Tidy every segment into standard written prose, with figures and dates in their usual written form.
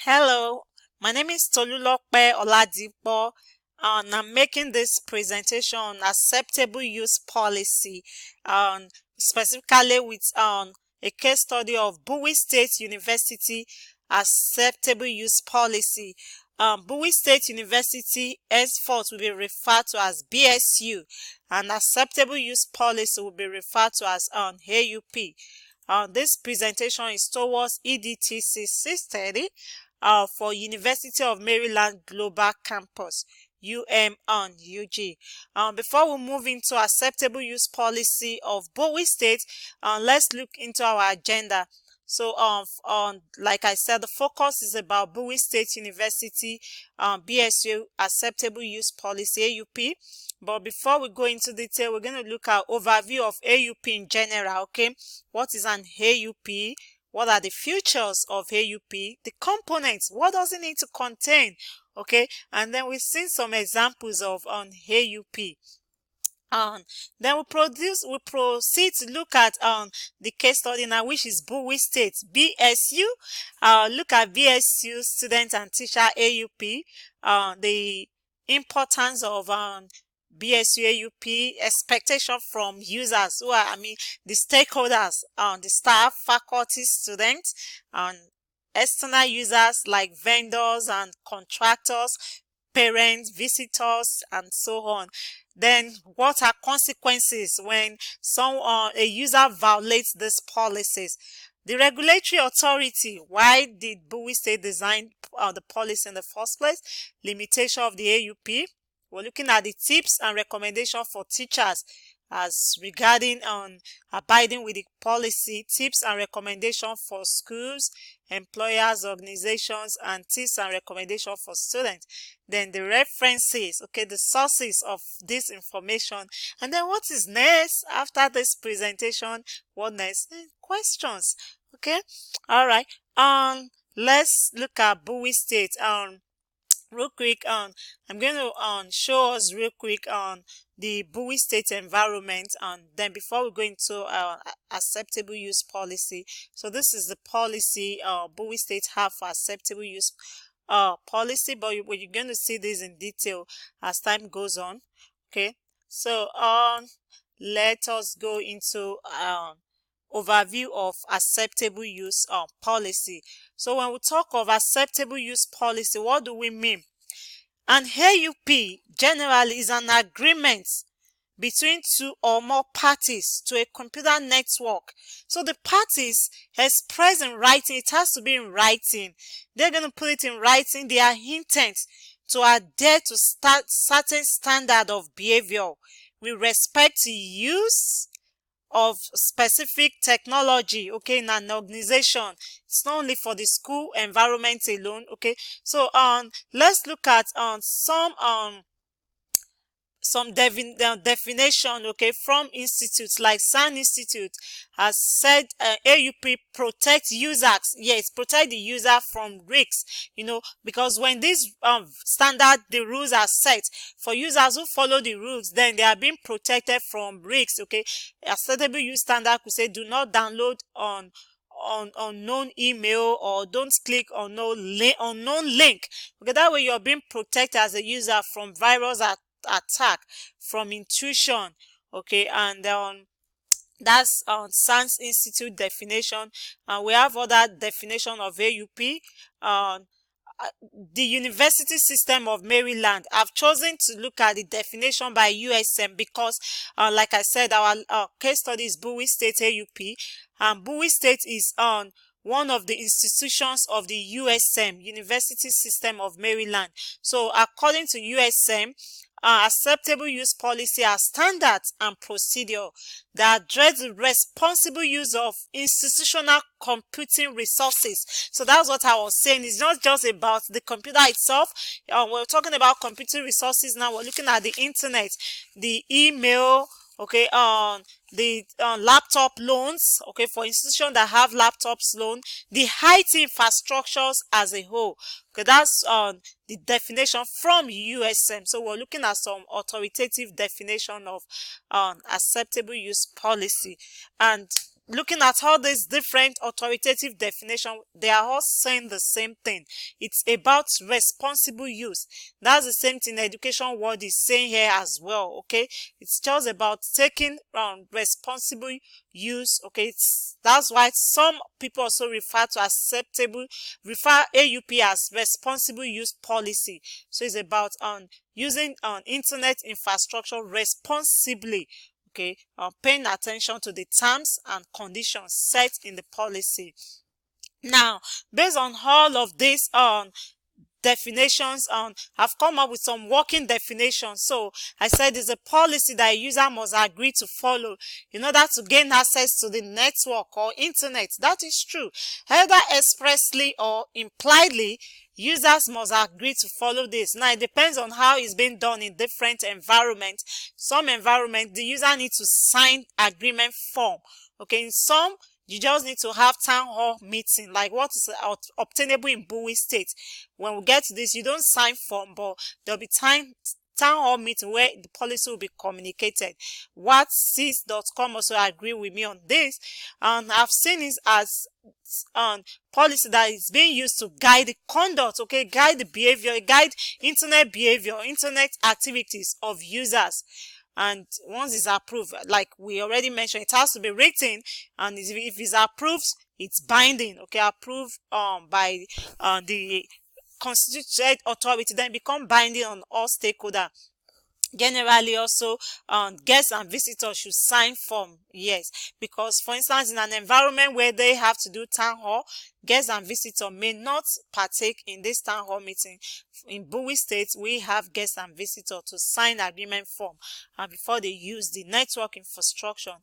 Hello, my name is Tolulope Oladipo, and I'm making this presentation on acceptable use policy, specifically with a case study of Bowie State University acceptable use policy. Bowie State University henceforth will be referred to as BSU, and acceptable use policy will be referred to as AUP. This presentation is towards EDTC 630 for University of Maryland Global Campus, UG. Before we move into acceptable use policy of Bowie State, let's look into our agenda. So, like I said, the focus is about Bowie State University BSU acceptable use policy AUP. But before we go into detail, we're going to look at overview of AUP in general. Okay, what is an AUP? What are the features of AUP? The components, what does it need to contain? Okay, and then we've seen some examples of AUP. Then we proceed to look at the case study now, which is Bowie State BSU. Look at BSU student and teacher AUP. The importance of BSU AUP, expectation from users who are, the stakeholders, the staff, faculty, students, and external users like vendors and contractors, parents, visitors, and so on. Then what are consequences when a user violates these policies? The regulatory authority, why did Bowie State design the policy in the first place? Limitation of the AUP. We're looking at the tips and recommendation for teachers as regarding abiding with the policy, tips and recommendation for schools, employers, organizations, and tips and recommendation for students. Then the references, okay, the sources of this information. And then what is next after this presentation? What next? Questions. Okay, all right. Let's look at Bowie State. Real quick, I'm going to show us real quick on the Bowie State environment, and then before we go into acceptable use policy. So this is the policy Bowie State have for acceptable use policy, but you're going to see this in detail as time goes on. Okay, so let us go into overview of acceptable use policy. So when we talk of acceptable use policy, what do we mean? An AUP generally is an agreement between two or more parties to a computer network. So the parties express in writing, it has to be in writing. They're going to put it in writing their intent to adhere to certain standard of behavior with respect to use of specific technology, okay, in an organization. It's not only for the school environment alone. Okay, so let's look at some definition, okay, from institutes like SAN Institute has said AUP protect users. Yes, protect the user from risks, because when these the rules are set for users who follow the rules, then they are being protected from risks. Okay, acceptable use standard could say do not download on unknown email, or don't click on unknown link. Okay, that way you're being protected as a user from virus attack, from intrusion. Okay, and that's SANS Institute definition. And we have other definition of AUP. The University System of Maryland, I've chosen to look at the definition by USM because like I said, our case study is Bowie State AUP, and Bowie State is one of the institutions of the USM, University System of Maryland. So according to USM, acceptable use policy are standards and procedure that address the responsible use of institutional computing resources. So that's what I was saying. It's not just about the computer itself. We're talking about computing resources now. We're looking at the internet, the email, okay, the laptop loans, okay, for institutions that have laptops loan, the IT infrastructures as a whole. Okay, that's the definition from USM. So we're looking at some authoritative definition of acceptable use policy. And looking at all these different authoritative definitions, they are all saying the same thing. It's about responsible use. That's the same thing the education world is saying here as well. Okay, it's just about taking responsible use. Okay, that's why some people also refer AUP as responsible use policy. So it's about using internet infrastructure responsibly. Okay, paying attention to the terms and conditions set in the policy. Now, based on all of these definitions, I've come up with some working definitions. So I said it's a policy that a user must agree to follow in order to gain access to the network or internet. That is true. Either expressly or impliedly, users must agree to follow this. Now, it depends on how it's being done in different environments. Some environments, the user needs to sign agreement form. Okay, in some, you just need to have town hall meeting, like what is obtainable in Bowie State. When we get to this, you don't sign form, but there'll be town hall meeting where the policy will be communicated. What.cis.com also agree with me on this, and I've seen it as policy that is being used to guide the conduct, okay, guide the behavior, guide internet behavior, internet activities of users. And once it's approved, like we already mentioned, it has to be written, and if it's approved, it's binding. Okay, approved by the constituted authority, then become binding on all stakeholders. Generally, also guests and visitors should sign form. Yes, because for instance, in an environment where they have to do town hall, guests and visitors may not partake in this town hall meeting. In Bowie State, we have guests and visitors to sign agreement form before they use the network infrastructure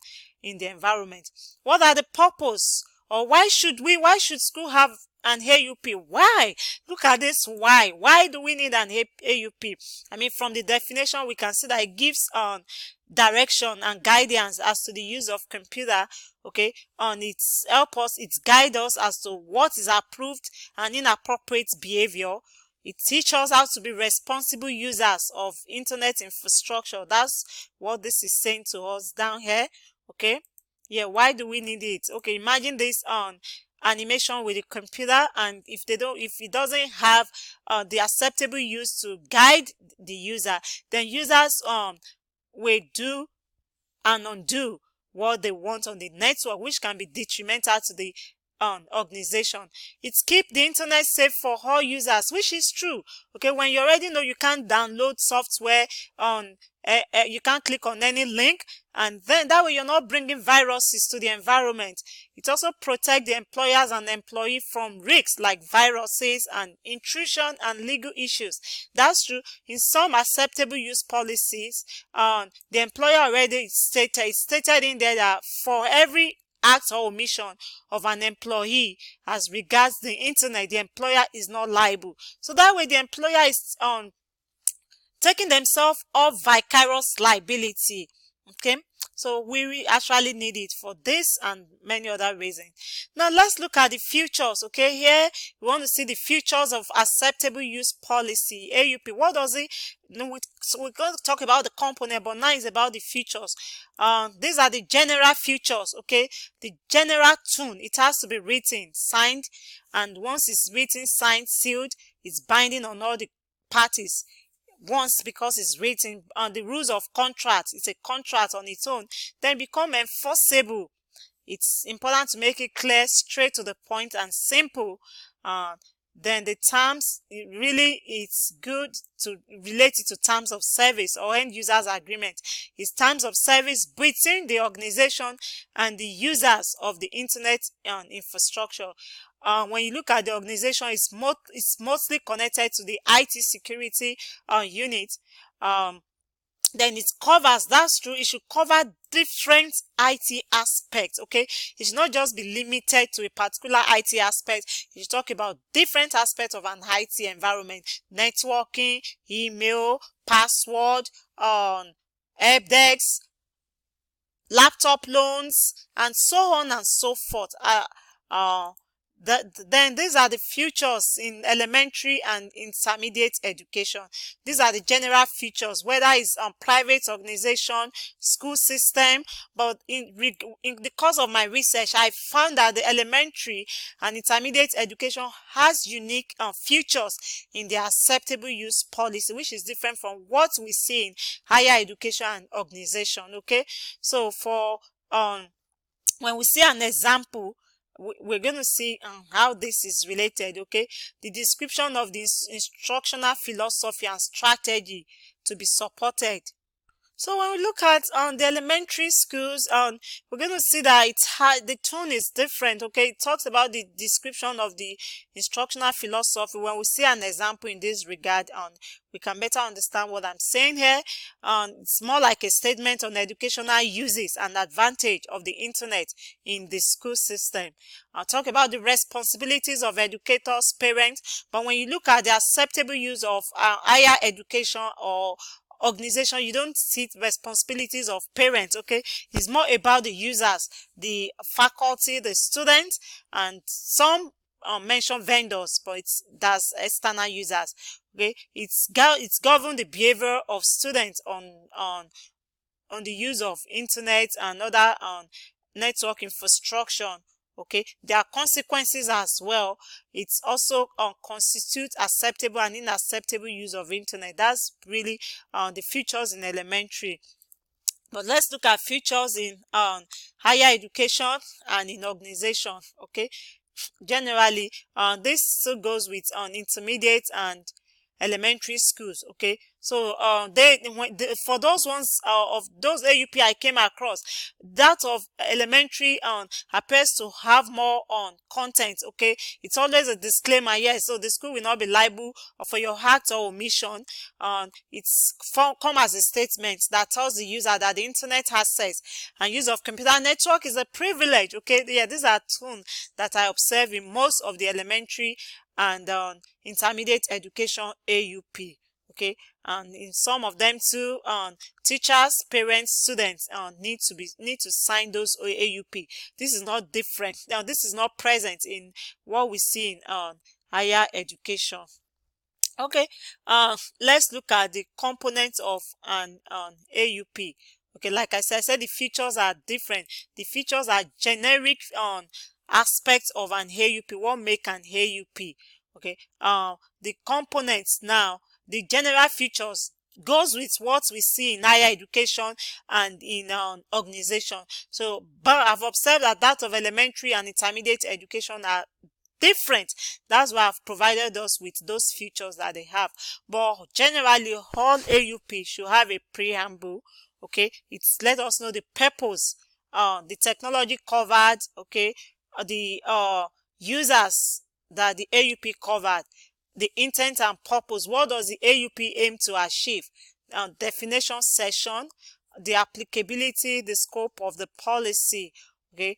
in the environment. What are the purpose, or why should school have an AUP? Why? Look at this. Why do we need an AUP? I mean, from the definition, we can see that it gives direction and guidance as to the use of computer. Okay, it guide us as to what is approved and inappropriate behavior. It teaches us how to be responsible users of internet infrastructure. That's what this is saying to us down here. Okay, yeah, why do we need it? Okay, imagine this animation with a computer, and if it doesn't have the acceptable use to guide the user, then users will do and undo what they want on the network, which can be detrimental to the organization. It's keep the internet safe for all users, which is true. Okay, when you already know you can't download software on you can't click on any link, and then that way you're not bringing viruses to the environment. It also protects the employers and employee from risks like viruses and intrusion and legal issues. That's true. In some acceptable use policies, the employer already stated in there that for every act or omission of an employee as regards the internet, the employer is not liable. So that way the employer is taking themselves off vicarious liability. Okay, so we actually need it for this and many other reasons. Now let's look at the futures. Okay, here we want to see the futures of acceptable use policy, AUP. What does it? So we're going to talk about the component, but now it's about the futures. These are the general futures. Okay, the general tune. It has to be written, signed, and once it's written, signed, sealed, it's binding on all the parties. Once, because it's written on the rules of contract, it's a contract on its own, then become enforceable. It's important to make it clear, straight to the point, and simple. Then the terms, it's good to relate it to terms of service or end users agreement. It's terms of service between the organization and the users of the internet infrastructure. When you look at the organization, it's mostly connected to the IT security unit. Then it covers, that's true, it should cover different IT aspects. Okay, it should not just be limited to a particular IT aspect. You should talk about different aspects of an IT environment: networking, email, password, help desk, laptop loans, and so on and so forth. Then these are the futures in elementary and intermediate education. These are the general features, whether it's private organization, school system. But in the course of my research, I found that the elementary and intermediate education has unique features in their acceptable use policy, which is different from what we see in higher education and organization. Okay, so for when we see an example, we're going to see how this is related. Okay, the description of this instructional philosophy and strategy to be supported. So when we look at the elementary schools, we're going to see that the tone is different. Okay, it talks about the description of the instructional philosophy. When we see an example in this regard, we can better understand what I'm saying here. It's more like a statement on educational uses and advantage of the internet in the school system. I'll talk about the responsibilities of educators, parents. But when you look at the acceptable use of higher education or organization, you don't see responsibilities of parents. Okay, it's more about the users, the faculty, the students, and some mention vendors, but that's external users. Okay, it's govern the behavior of students on the use of internet and other network infrastructure. Okay, there are consequences as well. It's also constitute acceptable and unacceptable use of internet. That's really the features in elementary. But let's look at features in higher education and in organization. Okay, generally this still goes with intermediate and elementary schools. Okay, so for those ones of those AUP I came across, that of elementary appears to have more on content. Okay, it's always a disclaimer, yes, so the school will not be liable for your act or omission. It's come as a statement that tells the user that the internet access and use of computer network is a privilege. Okay, yeah, these are tones that I observe in most of the elementary and intermediate education AUP. Okay, and in some of them too, teachers, parents, students need to sign those AUP. This is not different. Now, this is not present in what we see in higher education. Okay, let's look at the components of an AUP. Okay, like I said the features are different. The features are generic aspects of an AUP. What make an AUP? Okay, the components now, the general features goes with what we see in higher education and in organization. So, but I've observed that of elementary and intermediate education are different. That's why I've provided us with those features that they have. But generally, all AUP should have a preamble. Okay, it's let us know the purpose, the technology covered. Okay, the users that the AUP covered, the intent and purpose. What does the AUP aim to achieve? Definition section, the applicability, the scope of the policy. Okay,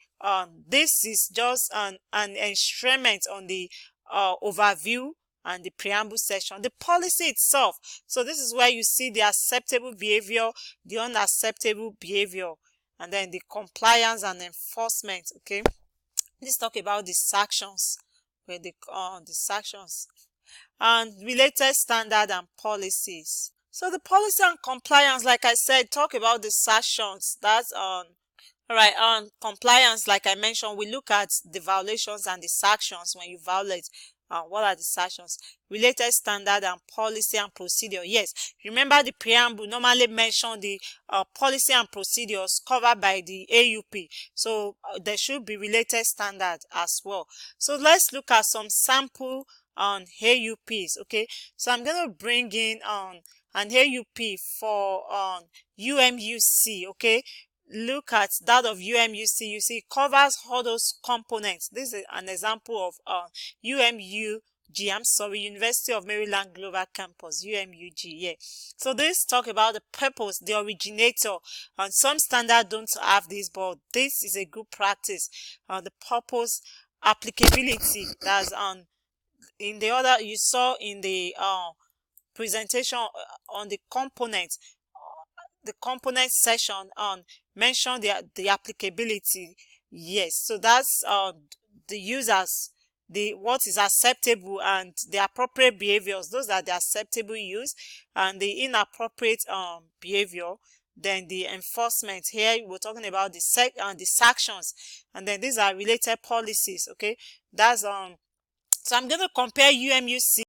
this is just an instrument on the overview and the preamble section, the policy itself. So this is where you see the acceptable behavior, the unacceptable behavior, and then the compliance and enforcement. Okay, let's talk about the sanctions. Okay, the sanctions and related standard and policies. So the policy and compliance, like I said, talk about the sanctions. That's all right. On compliance, like I mentioned, we look at the violations and the sanctions when you violate. What are the sanctions? Related standard and policy and procedure. Yes, remember the preamble normally mention the policy and procedures covered by the AUP. So there should be related standard as well. So let's look at some sample on AUPs. Okay, so I'm going to bring in an AUP for UMUC. Okay, look at that of UMUC. You see, it covers all those components. This is an example of UMUG. I'm sorry, University of Maryland Global Campus, UMUG. Yeah. So this talk about the purpose, the originator, and some standard don't have this, but this is a good practice. The purpose, applicability. That's in the other you saw in the presentation on the components. The component section on mention the applicability. Yes, so that's the users the what is acceptable and the appropriate behaviors. Those are the acceptable use, and the inappropriate behavior. Then the enforcement. Here we're talking about the sanctions, and then these are related policies. Okay, that's so I'm going to compare UMUC